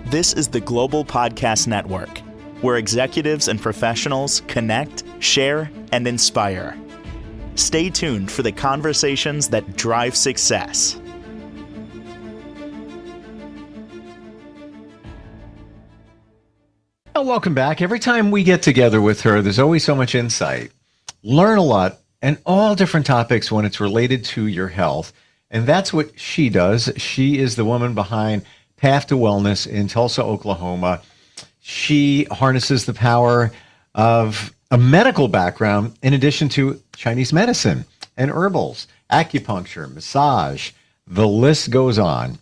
This is the Global Podcast Network, where executives and professionals connect, share, and inspire. Stay tuned for the conversations that drive success. Well, welcome back. Every time we get together with her, there's always so much insight. Learn a lot and all different topics when it's related to your health. And that's what she does. She is the woman behind Path to Wellness in Tulsa, Oklahoma. She harnesses the power of a medical background in addition to Chinese medicine and herbals, acupuncture, massage. The list goes on.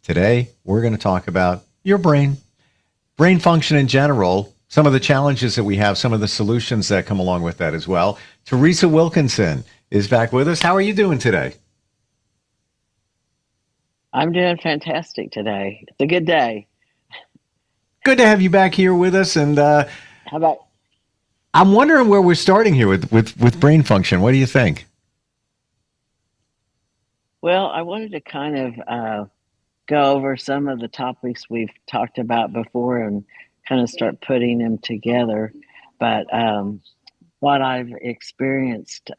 Today, we're going to talk about your brain function in general, some of the challenges that we have, some of the solutions that come along with that as well. Teresa Wilkinson is back with us. How are you doing today? I'm doing fantastic today. It's a good day. Good to have you back here with us. And How about? I'm wondering where we're starting here with brain function. What do you think? Well, I wanted to kind of go over some of the topics we've talked about before and kind of start putting them together. But what I've experienced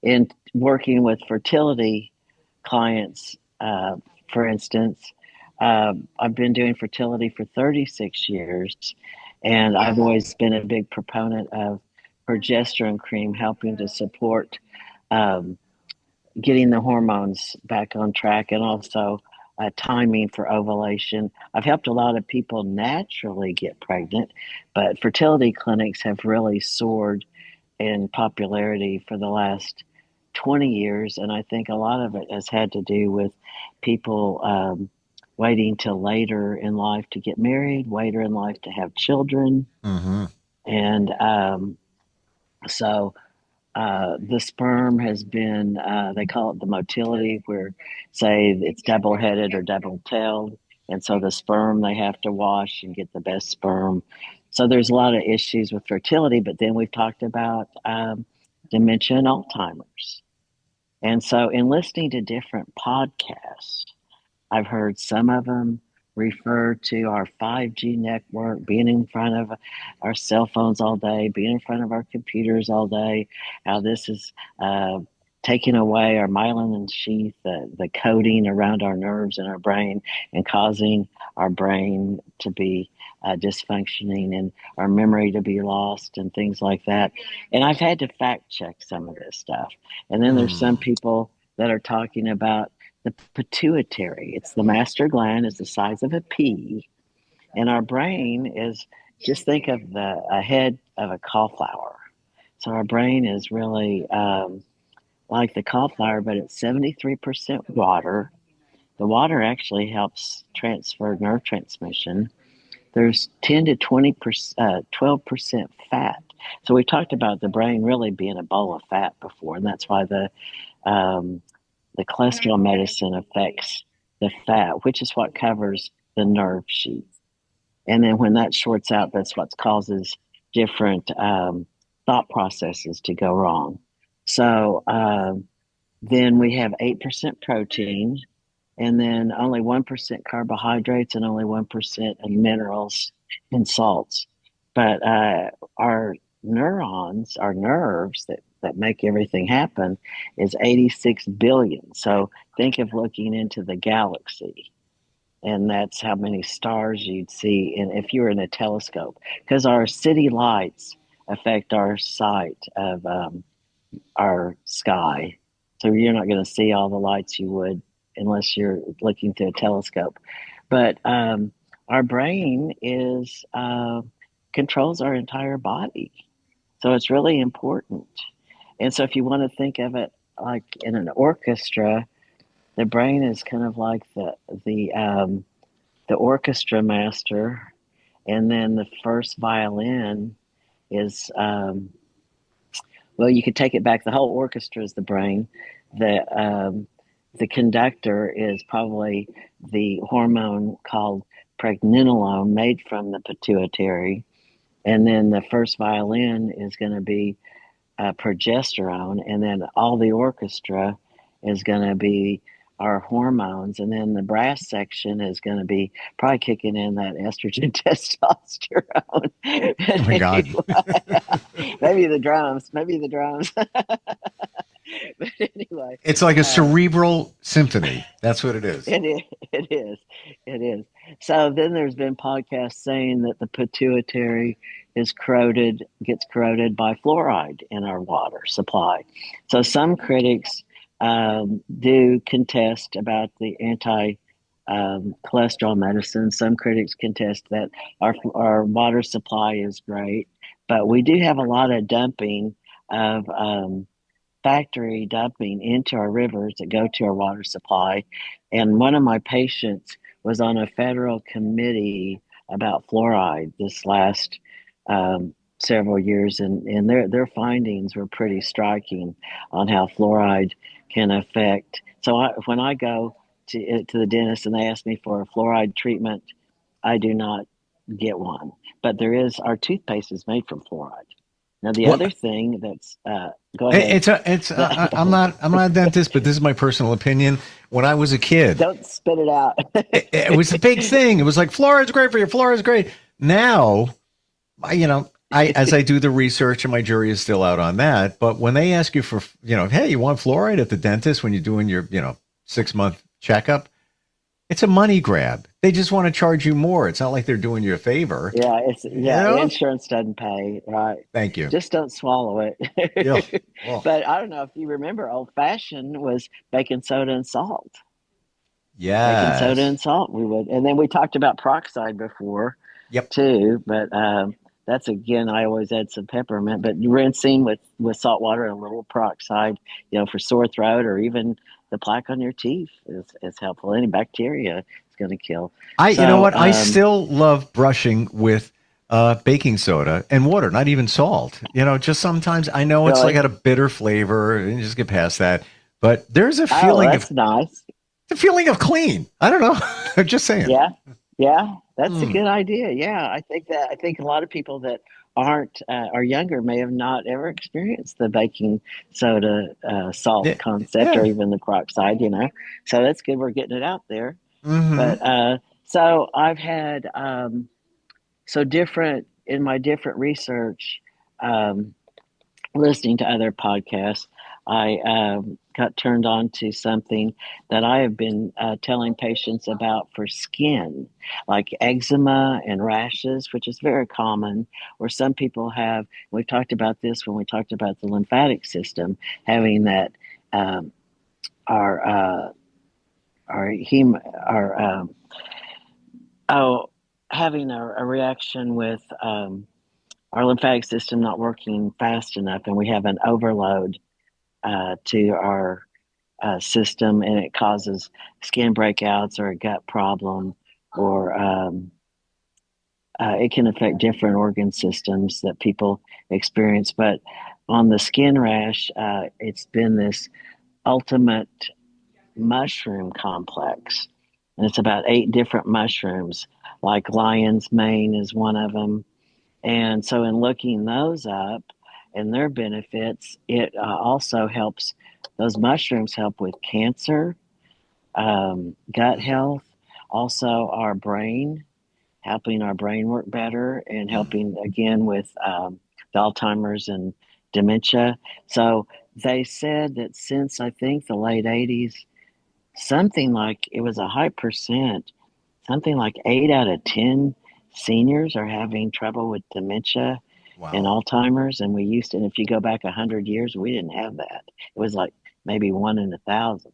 in working with fertility clients, for instance, I've been doing fertility for 36 years, and I've always been a big proponent of progesterone cream helping to support getting the hormones back on track and also timing for ovulation. I've helped a lot of people naturally get pregnant, but fertility clinics have really soared in popularity for the last 20 years, and I think a lot of it has had to do with people waiting till later in life to get married, later in life to have children. Mm-hmm. And so the sperm has been, they call it the motility, where say it's double-headed or double-tailed. And so the sperm, they have to wash and get the best sperm. So there's a lot of issues with fertility, but then we've talked about dementia and Alzheimer's. And so in listening to different podcasts, I've heard some of them refer to our 5G network, being in front of our cell phones all day, being in front of our computers all day, how this is taking away our myelin sheath, the coating around our nerves and our brain, and causing our brain to be dysfunctioning and our memory to be lost and things like that. And I've had to fact check some of this stuff. And then there's some people that are talking about the pituitary. It's the master gland, is the size of a pea. And our brain is, just think of a head of a cauliflower. So our brain is really like the cauliflower, but it's 73% water. The water actually helps transfer nerve transmission. There's 10 to 20%, 12% fat. So we talked about the brain really being a bowl of fat before, and that's why the cholesterol medicine affects the fat, which is what covers the nerve sheath. And then when that shorts out, that's what causes different thought processes to go wrong. So then we have 8% protein, and then only 1% carbohydrates and only 1% of minerals and salts. But our neurons, our nerves that make everything happen, is 86 billion. So think of looking into the galaxy, and that's how many stars you'd see if you were in a telescope, because our city lights affect our sight of our sky. So you're not going to see all the lights you would unless you're looking through a telescope. But our brain controls our entire body. So it's really important. And so if you want to think of it like in an orchestra, the brain is kind of like the orchestra master, and then the first violin is well, you could take it back. The whole orchestra is the brain. The conductor is probably the hormone called pregnenolone, made from the pituitary, and then the first violin is going to be progesterone, and then all the orchestra is going to be our hormones, and then the brass section is going to be probably kicking in that estrogen testosterone. Oh But my God. anyway, maybe the drums. But anyway, It's like a uh, cerebral symphony. That's what it is. it is, it is, it is. So then there's been podcasts saying that the pituitary gets corroded by fluoride in our water supply. So some critics do contest about the anti cholesterol medicine. Some critics contest that our water supply is great, but we do have a lot of dumping of factory dumping into our rivers that go to our water supply. And one of my patients was on a federal committee about fluoride this last several years, and their findings were pretty striking on how fluoride can affect. So when I go to the dentist and they ask me for a fluoride treatment, I do not get one. But there is our toothpaste is made from fluoride. Now the Well, other thing that's go ahead. I'm not a dentist, but this is my personal opinion. When I was a kid, Don't spit it out. it was a big thing. It was like fluoride's great for you. Fluoride's great. Now, as I do the research, and my jury is still out on that. But when they ask you for, hey, you want fluoride at the dentist when you're doing your, 6-month checkup, it's a money grab. They just want to charge you more. It's not like they're doing you a favor. The insurance doesn't pay, right? Thank you. Just don't swallow Yeah. it. Well, But I don't know if you remember, old fashioned was baking soda and salt. Baking soda yes. and salt. And then we talked about peroxide before Yep. too. But that's again, I always add some peppermint. But rinsing with salt water and a little peroxide, for sore throat or even the plaque on your teeth is helpful. Any bacteria is going to kill. You know So what? I still love brushing with baking soda and water, not even salt. Just sometimes I know it's like really, got a bitter flavor and you just get past that. But there's a oh, feeling of that's nice. clean. I don't know. I'm just saying. Yeah, yeah, that's a Hmm. good idea. Yeah, I think a lot of people that aren't are younger may have not ever experienced the baking soda salt Yeah. concept or Yeah. even the peroxide. So that's good. We're getting it out there. Hmm. But so I've had so different in my different research. Um, Listening to other podcasts, I got turned on to something that I have been telling patients about for skin, like eczema and rashes, which is very common, or some people have. We've talked about this when we talked about the lymphatic system, having that um, our our hem our oh having a reaction with our lymphatic system not working fast enough, and we have an overload to our system, and it causes skin breakouts or a gut problem, or it can affect different organ systems that people experience. But on the skin rash, it's been this ultimate mushroom complex, and it's about 8 different mushrooms, like lion's mane is one of them. And so, in looking those up and their benefits, it also helps. Those mushrooms help with cancer, gut health, also our brain, helping our brain work better, and helping again with the Alzheimer's and dementia. So they said that since I think the late 80s, something like it was a high percent, something like 8 out of 10 seniors are having trouble with dementia and Wow. Alzheimer's. And and if you go back 100 years, we didn't have that. It was like maybe 1 in 1,000.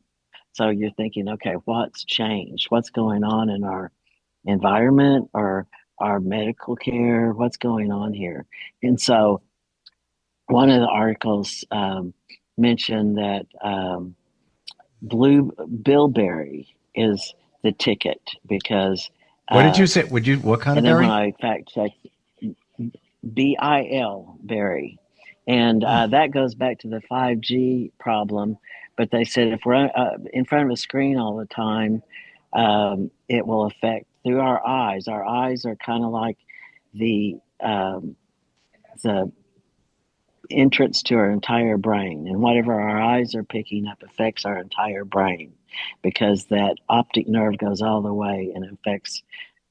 So you're thinking, okay, what's changed? What's going on in our environment or our medical care? What's going on here? And so one of the articles mentioned that blue bilberry is the ticket because, What did you uh, say? What kind of and then when berry? I fact checked, BIL berry, and Hmm. that goes back to the 5G problem. But they said if we're in front of a screen all the time, it will affect through our eyes. Our eyes are kind of like the the entrance to our entire brain, and whatever our eyes are picking up affects our entire brain. because that optic nerve goes all the way and affects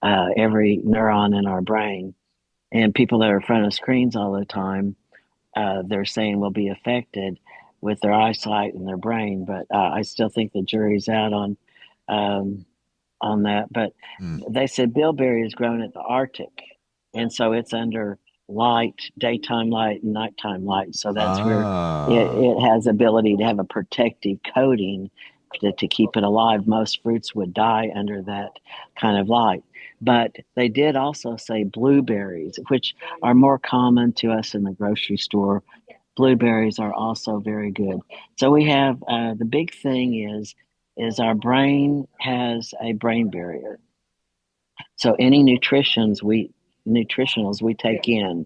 every neuron in our brain. And people that are in front of screens all the time, they're saying will be affected with their eyesight and their brain. But I still think the jury's out um, on that. But Mm. they said bilberry is grown at the Arctic, and so it's under light, daytime light, and nighttime light. So that's where Ah. it has ability to have a protective coating to keep it alive. Most fruits would die under that kind of light. But they did also say blueberries, which are more common to us in the grocery store. Blueberries are also very good. So we have the big thing is our brain has a brain barrier. So any nutritionals we take in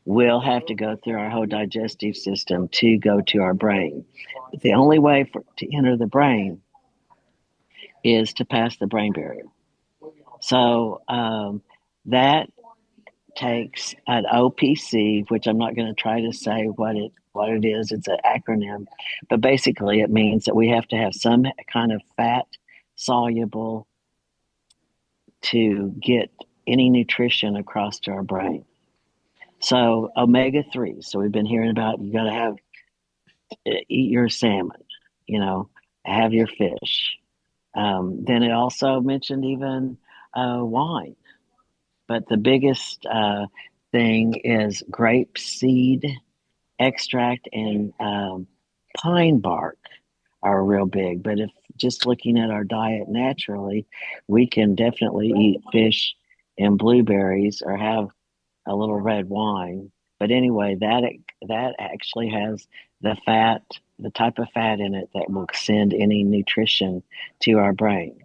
will have to go through our whole digestive system to go to our brain. But the only way to enter the brain is to pass the brain barrier. So that takes an OPC, which I'm not going to try to say what it is. It's an acronym, but basically it means that we have to have some kind of fat soluble to get any nutrition across to our brain. So omega 3. So we've been hearing about you got to have eat your salmon, you know, have your fish. Then it also mentioned even wine. But the biggest thing is grape seed extract and pine bark are real big. But if just looking at our diet naturally, we can definitely eat fish and blueberries or have a little red wine. But anyway, that actually has the fat, the type of fat in it that will send any nutrition to our brain.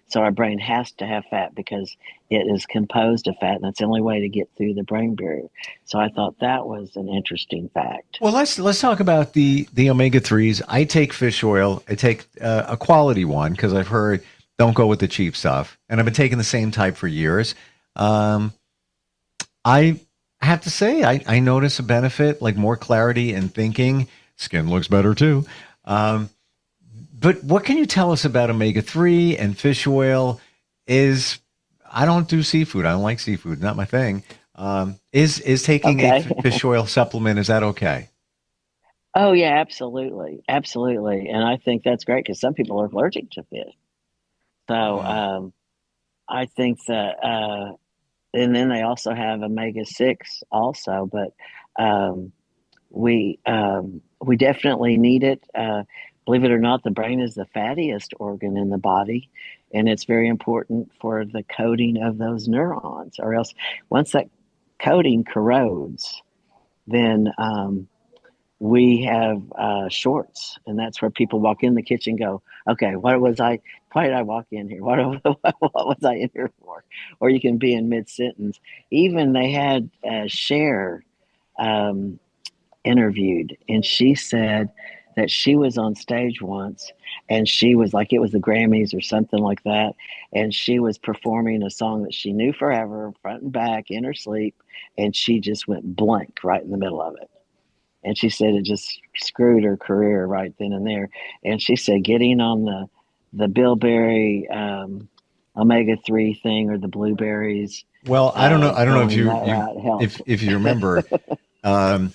So our brain has to have fat because it is composed of fat, and that's the only way to get through the brain barrier. So I thought that was an interesting fact. Well, let's talk about the omega threes. I take fish oil. I take a quality one because I've heard don't go with the cheap stuff, and I've been taking the same type for years. Um, I have to say I notice a benefit, like more clarity in thinking. Skin looks better too. Um, but what can you tell us about omega three and fish oil? Is I don't do seafood. I don't like seafood. Not my thing. Is taking a Okay. fish oil supplement, is that okay? Oh yeah, absolutely, absolutely, and I think that's great because some people are allergic to fish. So Mm. I think that, and then they also have omega 6 also, but um, we definitely need it. Believe it or not, the brain is the fattiest organ in the body, and it's very important for the coating of those neurons. Or else, once that coating corrodes, then we have shorts, and that's where people walk in the kitchen and go, okay, what was I? Why did I walk in here? What was I in here for? Or you can be in mid sentence. Even they had Cher um, interviewed, and she said that she was on stage once, and she was like, it was the Grammys or something like that, and she was performing a song that she knew forever, front and back, in her sleep, and she just went blank right in the middle of it. And she said it just screwed her career right then and there. And she said getting on the bilberry omega 3 thing or the blueberries, Well, I don't know. I don't know if going you that route helped. if you remember um,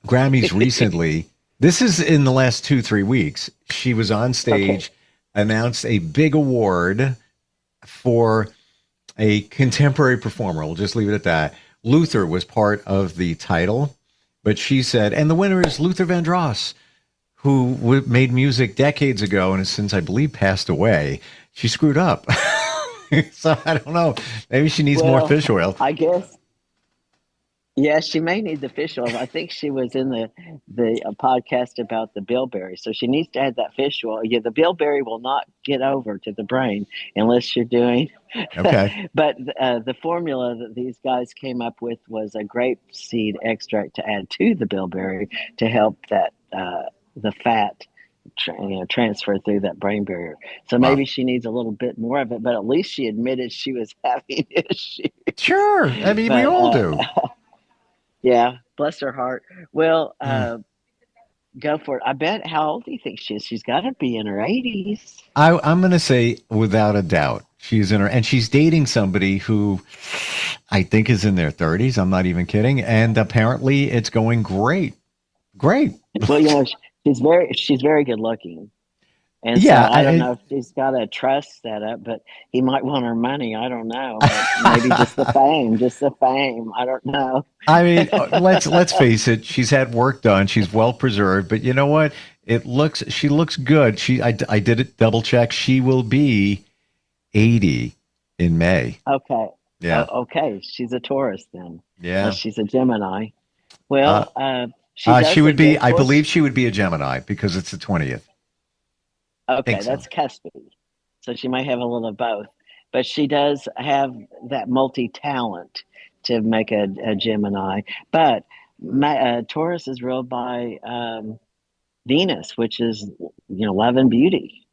Grammys recently. This is in the last 2 3 weeks. She was on Okay. stage, announced a big award for a contemporary performer. We'll just leave it at that. Luther was part of the title, but she said, and the winner is Luther Vandross, who made music decades ago and has since, I believe, passed away. She screwed up. So I don't know. Maybe she needs more Well, fish oil. I guess yeah, she may need the fish oil. I think she was in the podcast about the bilberry, so she needs to add that fish oil. Yeah, the bilberry will not get over to the brain unless you're doing. Okay. But the formula that these guys came up with was a grape seed extract to add to the bilberry to help that the fat transfer through that brain barrier. So Wow. maybe she needs a little bit more of it, but at least she admitted she was having issues. Sure. I mean, we But all do. yeah, bless her heart. Well, Mm. Go for it. I bet. How old do you think she is? She's got to be in her 80s. I'm going to say without a doubt she's in her, and she's dating somebody who I think is in their 30s. I'm not even kidding. And apparently it's going great. Great. Well, she's very good looking. And so Yeah. I don't know if she's got a trust set up, but he might want her money. I don't know. But maybe just the fame, just the fame. I don't know. I mean, let's face it. She's had work done. She's well preserved, but you know what? She looks good. I did it double check. She will be 80 in May. Okay. Yeah. Okay. She's a Taurus then. Yeah. She's a Gemini. Well, she would be, I course, believe she would be a Gemini because it's the 20th. okay, So. that's custody. So she might have a little of both. But she does have that multi-talent to make a Gemini. But Taurus is ruled by Venus, which is, love and beauty.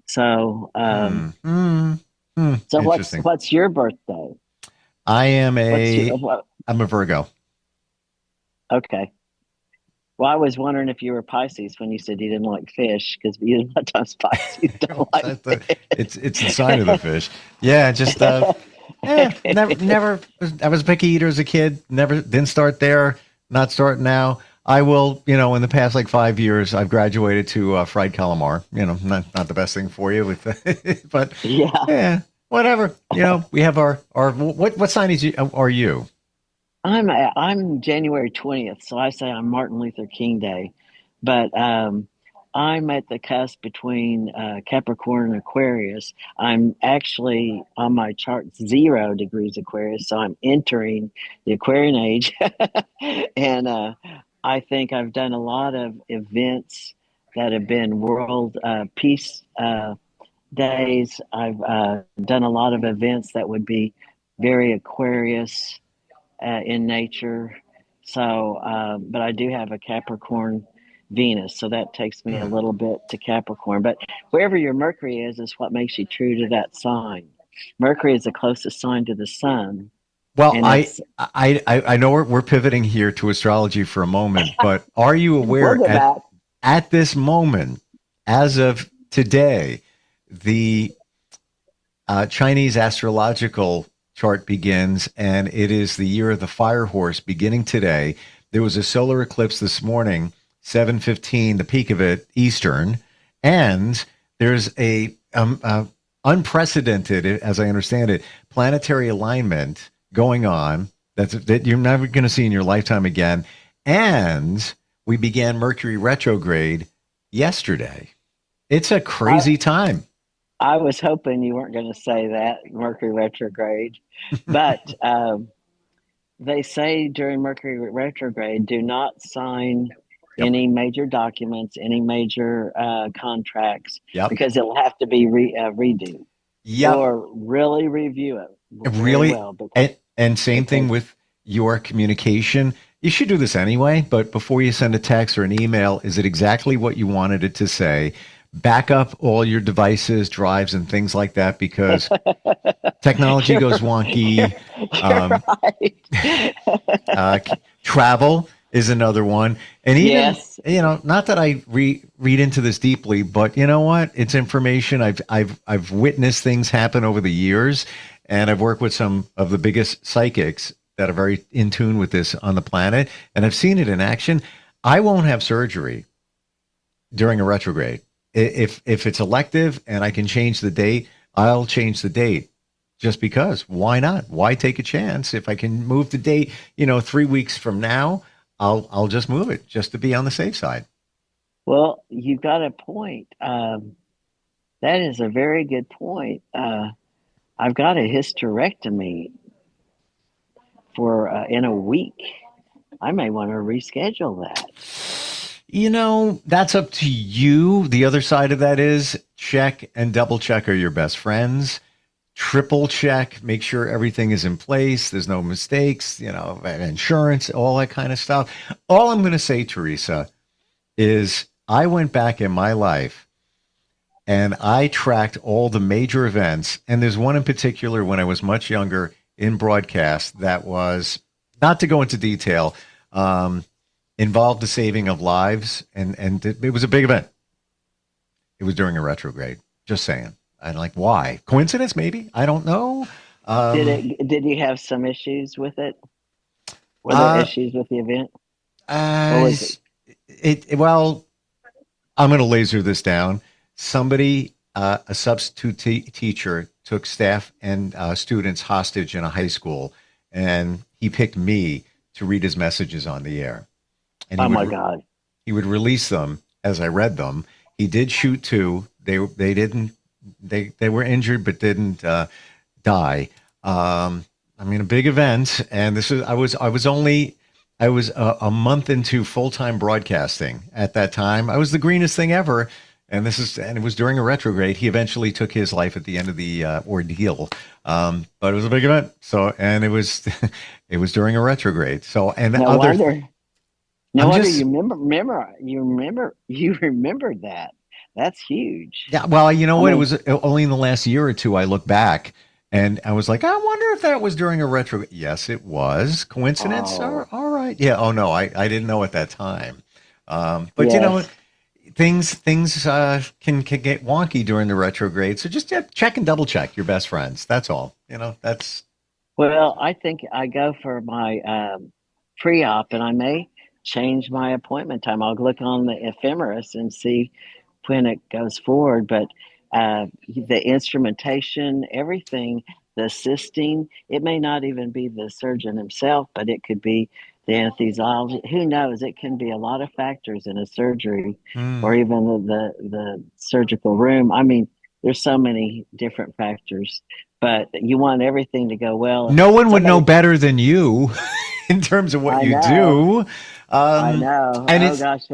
So, so Interesting. what's your birthday? I'm a Virgo. Okay. Well, I was wondering if you were Pisces when you said you didn't like fish, because a lot of times Pisces don't like fish. It's the sign of the fish. Yeah, just never. I was a picky eater as a kid. Never didn't start there. Not start now. I will. In the past 5 years, I've graduated to fried calamar. Not the best thing for you, but yeah, whatever. We have our what sign are you? I'm January 20th, so I say I'm Martin Luther King Day, but I'm at the cusp between Capricorn and Aquarius. I'm actually on my chart 0 degrees Aquarius, so I'm entering the Aquarian age, and I think I've done a lot of events that have been world peace days. I've done a lot of events that would be very Aquarius in nature. So, but I do have a Capricorn Venus, so that takes me a little bit to Capricorn. But wherever your Mercury is what makes you true to that sign. Mercury is the closest sign to the sun. Well, I know we're pivoting here to astrology for a moment, but are you aware at this moment, as of today, the Chinese astrological chart begins, and it is the year of the fire horse beginning today. There was a solar eclipse this morning, 7:15, the peak of it, Eastern, and there's a unprecedented, as I understand it, planetary alignment going on that you're never going to see in your lifetime again. And we began Mercury retrograde yesterday. It's a crazy time. I was hoping you weren't going to say that, Mercury retrograde. But they say during Mercury retrograde, do not sign any major documents, any major contracts, because it'll have to be redo. Or really review it. Really well. And same thing with your communication. You should do this anyway, but before you send a text or an email, is it exactly what you wanted it to say? Back up all your devices, drives, and things like that, because technology goes wonky. Travel is another one. And even, not that I read into this deeply, but you know what? It's information. I've witnessed things happen over the years, and I've worked with some of the biggest psychics that are very in tune with this on the planet, and I've seen it in action. I won't have surgery during a retrograde. If it's elective and I can change the date, I'll change the date, just because. Why not? Why take a chance? If I can move the date, 3 weeks from now, I'll just move it just to be on the safe side. Well, you've got a point. That is a very good point. I've got a hysterectomy for in a week. I may want to reschedule that. That's up to you. The other side of that is check and double check are your best friends. Triple check, make sure everything is in place. There's no mistakes, insurance, all that kind of stuff. All I'm going to say, Teresa, is I went back in my life and I tracked all the major events. And there's one in particular when I was much younger in broadcast that was, not to go into detail, involved the saving of lives, and it was a big event. It was during a retrograde. Just saying. And like, why? Coincidence? Maybe. I don't know. Um, Did you have some issues with it? Were there uh, issues with the event, or uh, was it? well, I'm going to laser this down. Somebody, a substitute teacher, took staff and students hostage in a high school, and he picked me to read his messages on the air. And Oh my God! he would release them as I read them. He did shoot two. They didn't they were injured but didn't die. I mean, a big event, and this is I was a month into full time broadcasting at that time. I was the greenest thing ever, and it was during a retrograde. He eventually took his life at the end of the ordeal, but it was a big event. So, and it was it was during a retrograde. So, and No other, wonder. No I'm wonder just you remembered that. That's huge. Yeah, well, you know I what? It mean, was only in the last year or two I look back and I was like, I wonder if that was during a retro. Yes, it was. Coincidence? oh All right. Yeah. Oh no, I didn't know at that time. But you know, yes. things can get wonky during the retrograde. So just check and double check your best friends. That's all. You know, that's Well, I think I go for my pre-op, and I may change my appointment time. I'll look on the ephemeris and see when it goes forward. But the instrumentation, everything, the assisting, it may not even be the surgeon himself, but it could be the anesthesiologist. Who knows? It can be a lot of factors in a surgery or mm. even the surgical room. I mean, there's so many different factors, but you want everything to go well. If No one would know somebody, better than you in terms of what I you know, do. I Um, know. and Oh it's gosh.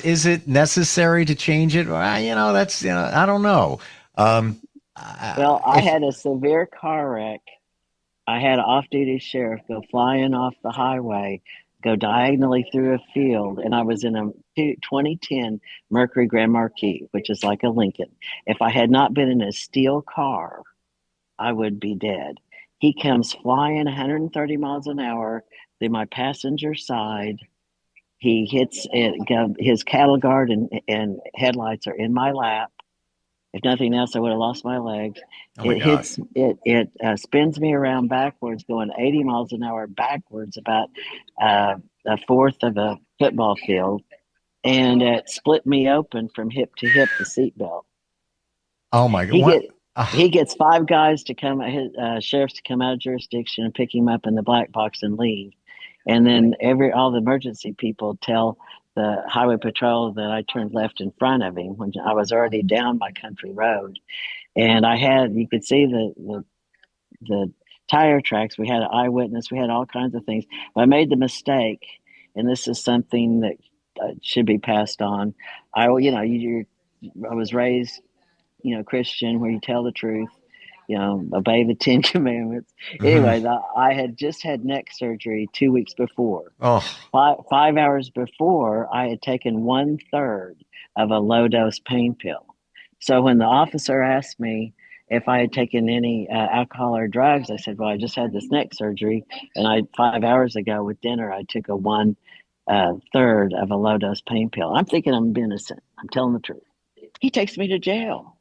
is it necessary to change it? Well, that's I don't know. Um, Well, I if had a severe car wreck. I had an off-duty sheriff go flying off the highway, go diagonally through a field, and I was in a 2010 Mercury Grand Marquis, which is like a Lincoln. If I had not been in a steel car, I would be dead. He comes flying 130 miles an hour through my passenger side. He hits it, his cattle guard and headlights are in my lap. If nothing else, I would have lost my legs. oh my It god, hits it. It spins me around backwards, going 80 miles an hour backwards, about a fourth of a football field, and it split me open from hip to hip. The seatbelt. oh my god, He what? get he gets five guys to come, his sheriffs to come out of jurisdiction and pick him up in the black box and leave, and then all the emergency people tell the highway patrol that I turned left in front of him when I was already down my country road, and you could see the tire tracks. We had an eyewitness. We had all kinds of things. But I made the mistake, and this is something that should be passed on. I was raised, Christian, where you tell the truth, obey the Ten Commandments. Mhm. Anyway, I had just had neck surgery 2 weeks before. Oh, 5 hours before, I had taken one third of a low dose pain pill. So when the officer asked me if I had taken any alcohol or drugs, I said, "Well, I just had this neck surgery, and 5 hours ago with dinner, I took a one third of a low dose pain pill." I'm thinking I'm innocent. I'm telling the truth. He takes me to jail.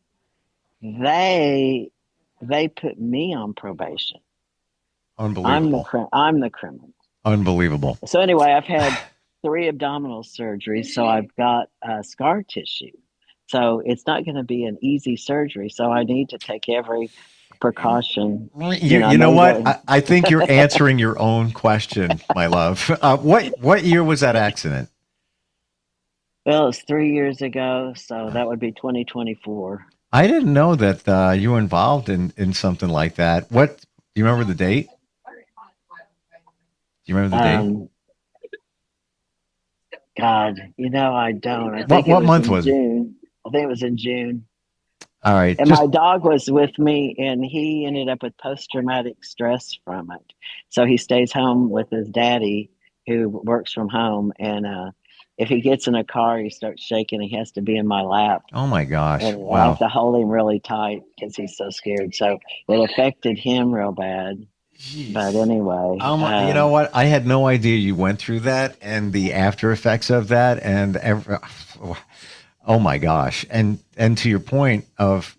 They they put me on probation. unbelievable, I'm the criminal. unbelievable. So anyway, I've had three abdominal surgeries, so I've got scar tissue. So it's not going to be an easy surgery. So I need to take every precaution. I You know may what? go. I think you're answering your own question, my love. What year was that accident? Well, it's 3 years ago, so that would be 2024. I didn't know that you were involved in something like that. What do you remember the date? Do you remember the date? Um, God, I don't. I What think it what was month in was it? June. I think it was in June. All right, And just my dog was with me, and he ended up with post traumatic stress from it. So he stays home with his daddy, who works from home. And if he gets in a car, he starts shaking. He has to be in my lap, oh my gosh, and I have wow. to hold him really tight because he's so scared. So it affected him real bad. But anyway, you know what? I had no idea you went through that and the after effects of that, and oh my gosh! And to your point of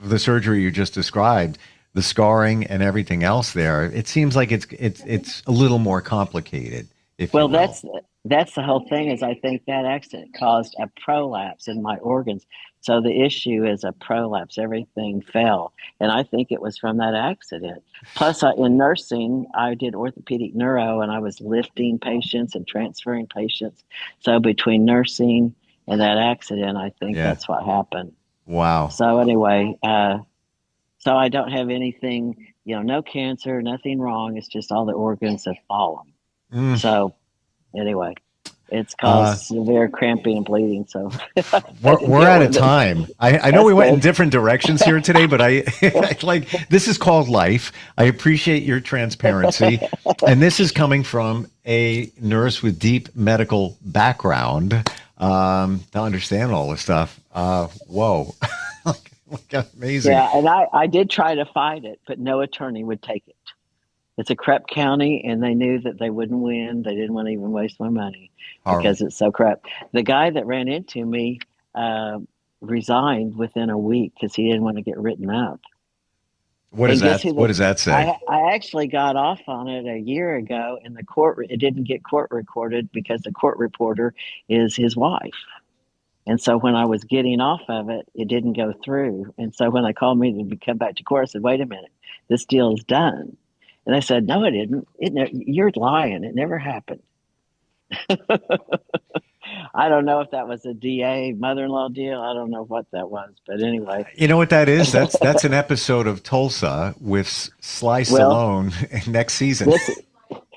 the surgery you just described, the scarring and everything else there, it seems like it's a little more complicated. If you well, will. that's the whole thing. Is I think that accident caused a prolapse in my organs. So the issue is a prolapse. Everything fell, and I think it was from that accident. Plus, in nursing, I did orthopedic neuro, and I was lifting patients and transferring patients. So between nursing and that accident, I think Yeah. that's what happened. Wow. So anyway, so I don't have anything, no cancer, nothing wrong. It's just all the organs have fallen. Mm. So anyway, it's Uh, caused severe cramping and bleeding. So I had to we're deal out of with it. time. I know That's we went in good. different directions here today, but I like this is called life. I appreciate your transparency, and this is coming from a nurse with deep medical background to understand all this stuff. Whoa, like amazing. Yeah, and I did try to fight it, but no attorney would take it. It's a crap county, and they knew that they wouldn't win. They didn't want to even waste my money Horrible. because it's so crap. The guy that ran into me uh, resigned within a week because he didn't want to get written up. What is And guess that? who What does that say? I actually got off on it a year ago, and the court it didn't get court recorded because the court reporter is his wife. And so when I was getting off of it, it didn't go through. And so when they called me to come back to court, I said, "Wait a minute, this deal is done." And they said, "No, it didn't. You're lying. It never happened." I don't know if that was a DA mother-in-law deal. I don't know what that was, but anyway. You know what that is? That's an episode of Tulsa with Sly Well, Stallone next season. this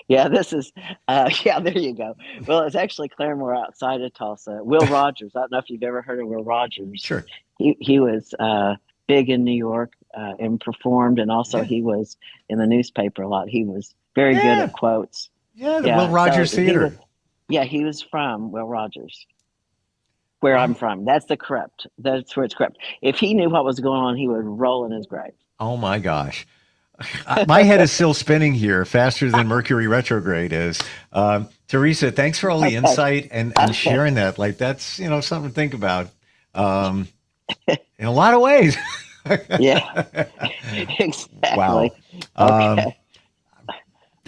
yeah, this is yeah. There you go. Well, it's actually Claremore outside of Tulsa. Will Rogers. I don't know if you've ever heard of Will Rogers. Sure. He was big in New York and performed, and also Yeah. he was in the newspaper a lot. He was very good Yeah. at quotes. Yeah, the Yeah, Will Rogers so he was, Theater. yeah, he was from Will Rogers, where I'm from. That's the corrupt. That's where it's corrupt. If he knew what was going on, he would roll in his grave. Oh my gosh. My head is still spinning here faster than Mercury retrograde is. Teresa, thanks for all the Okay. insight and Okay. sharing that. Like that's, something to think about um, in a lot of ways. Yeah, exactly. Wow. Okay.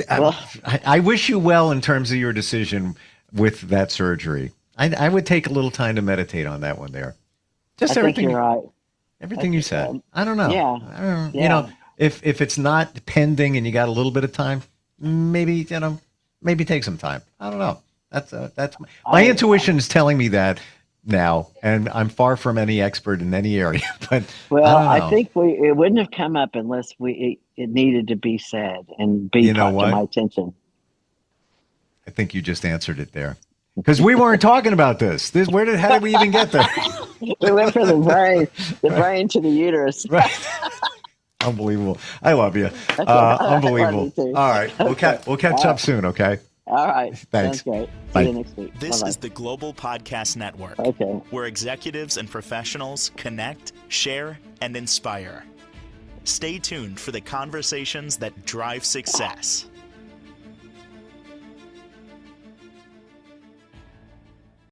Well, I wish you well in terms of your decision with that surgery. I would take a little time to meditate on that one there. I Just think you're right. everything you said. Um, I don't know. yeah, I don't, yeah. if it's not pending and you got a little bit of time, maybe maybe take some time. I don't know. That's my I intuition is telling me that now, and I'm far from any expert in any area. But Well, I don't I know. think it wouldn't have come up unless it needed to be said and be You know brought to my what? attention. I think you just answered it there because we weren't talking about this. How did we even get there? We went from the brain to the uterus. Right. Unbelievable. I love you. Okay, I love Unbelievable. you too. All right. We'll catch up soon. Okay. All right, Thanks. sounds great. Bye. See you next week. This Bye-bye. is the Global Podcast Network, Okay. where executives and professionals connect, share, and inspire. Stay tuned for the conversations that drive success.